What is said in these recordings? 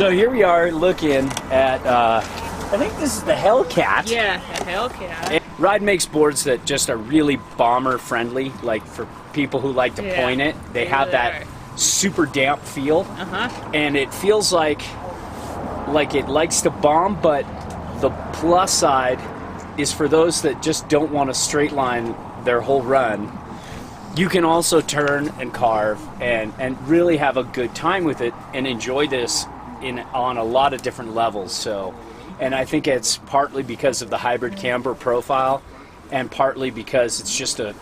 So here we are looking at, I think this is the Hellcat. Yeah, a Hellcat. Ride makes boards that just are really bomber friendly, like for people who like to point it. They have that super damp feel, and it feels like it likes to bomb, but the plus side is for those that just don't want to straight line their whole run. You can also turn and carve and really have a good time with it and enjoy this on a lot of different levels. So, and I think it's partly because of the hybrid camber profile, and partly because it's just a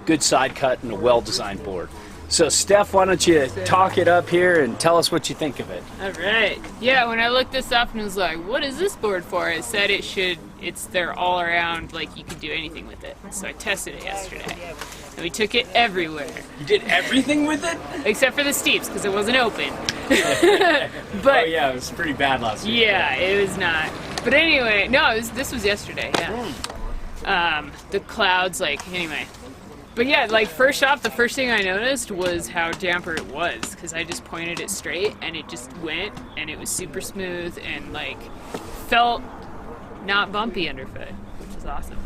good side cut and a well-designed board. So Steph, why don't you talk it up here and tell us what you think of it? All right. Yeah, when I looked this up and was like, what is this board for? It said it's their all around, like you can do anything with it. So I tested it yesterday. And we took it everywhere. You did everything with it? Except for the steeps, because it wasn't open. But oh yeah, it was pretty bad last week. Yeah, it was not. But anyway, no, this was yesterday, yeah. The clouds, anyway. But yeah, first off, the first thing I noticed was how damper it was, because I just pointed it straight and it just went, and it was super smooth and felt not bumpy underfoot, which is awesome,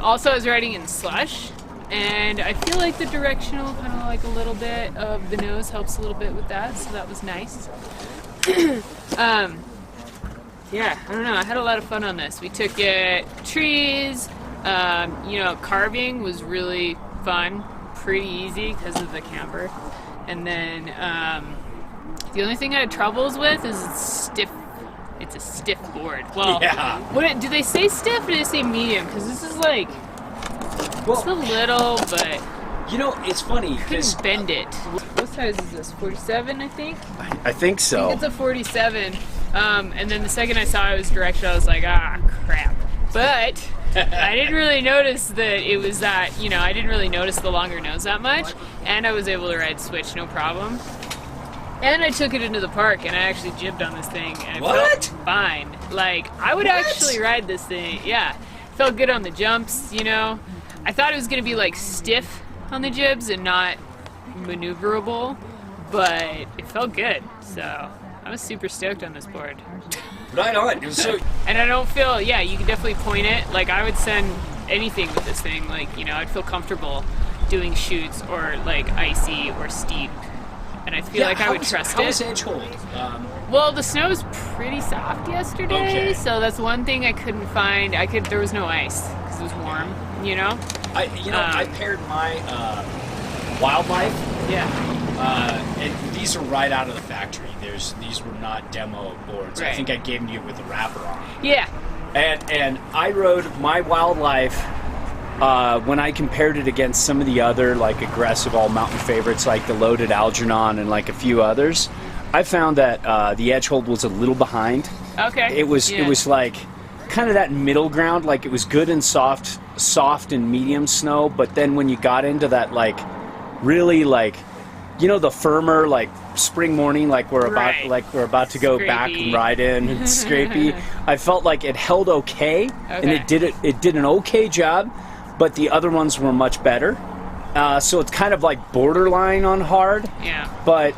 Also, I was riding in slush, and I feel like the directional, kind of a little bit of the nose helps a little bit with that, so that was nice. Yeah, I don't know, I had a lot of fun on this. We took it trees. Carving was really fun, pretty easy because of the camber. And then the only thing I had troubles with is it's a stiff board. Well, yeah. Do they say stiff or do they say medium? Because this is it's a little, but it's funny couldn't bend it. What size is this? 47, I think. I think so. I think it's a 47. And then the second I saw it was directional, I was like, ah, crap. But I didn't really notice that it was that, I didn't really notice the longer nose that much, and I was able to ride switch no problem. And I took it into the park, and I actually jibbed on this thing, and it felt fine. I would actually ride this thing, yeah. Felt good on the jumps, I thought it was going to be, stiff on the jibs and not maneuverable, but it felt good, so I was super stoked on this board. Right on. It was so. And I don't feel, you can definitely point it. I would send anything with this thing. I'd feel comfortable doing chutes or icy or steep. And I feel like I would trust it. How was edge hold? Well, the snow was pretty soft yesterday, so that's one thing I couldn't find. There was no ice because it was warm, I paired my Wildlife. Yeah. And these are right out of the factory. These were not demo boards. Right. I think I gave them to you with the wrapper on. Yeah. And I rode my Wildlife when I compared it against some of the other aggressive all mountain favorites like the Loaded Algernon and a few others. I found that the edge hold was a little behind. Okay. It was kind of that middle ground. It was good and soft and medium snow, but then when you got into that really the firmer spring morning we're about to go Scrapey. back and ride in and scrapey, I felt like it held okay. And it did an okay job, but the other ones were much better. So it's kind of borderline on hard. Yeah. But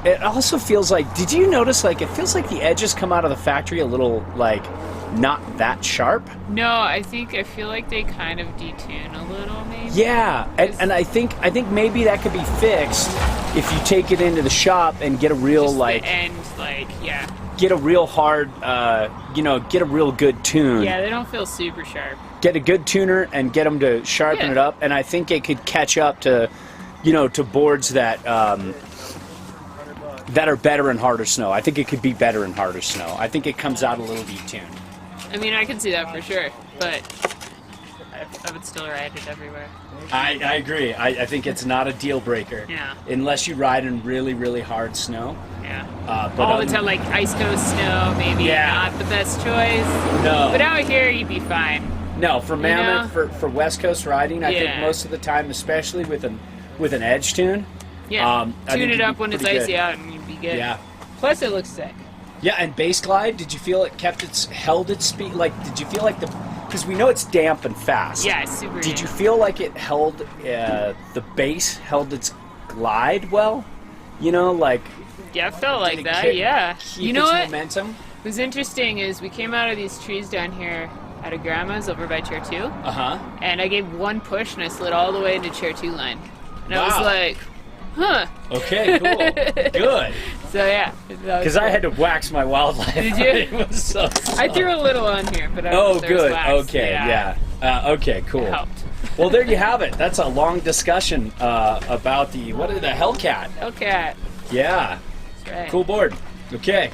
it also feels did you notice it feels like the edges come out of the factory a little not that sharp? No, I feel like they kind of detune a little, maybe. Yeah, and I think maybe that could be fixed if you take it into the shop and get a real get a real hard get a real good tune. Yeah, they don't feel super sharp. Get a good tuner and get them to sharpen it up, and I think it could catch up to to boards that that are better in harder snow. I think it could be better in harder snow. I think it comes out a little detuned. I mean, I can see that for sure, but I would still ride it everywhere. I agree. I think it's not a deal breaker. Yeah. Unless you ride in really, really hard snow. Yeah. But all the time, ice coast snow, maybe not the best choice. No. But out here, you'd be fine. No, for Mammoth, for West Coast riding, I think most of the time, especially with an edge tune. Yeah. Tune it up when it's icy out, and you'd be good. Yeah. Plus, it looks sick. Yeah, and base glide, did you feel it held its speed? Did you feel because we know it's damp and fast. Yeah, it's super Did you feel like it held, the base held its glide well? Yeah, it felt like Did it that. Yeah. keep You know its what? momentum? What was interesting is we came out of these trees down here at a grandma's over by chair 2. Uh-huh. And I gave one push and I slid all the way into chair 2 line. And I was Wow. like, huh. Okay, cool. Good. So yeah. Because I had to wax my wildlife. Did you? It was so I threw a little on here, but I don't know Oh, if there was good. wax. Okay, yeah. Okay, cool. It helped. Well, there you have it. That's a long discussion about the Hellcat. Hellcat. Yeah. That's right. Cool board. Okay.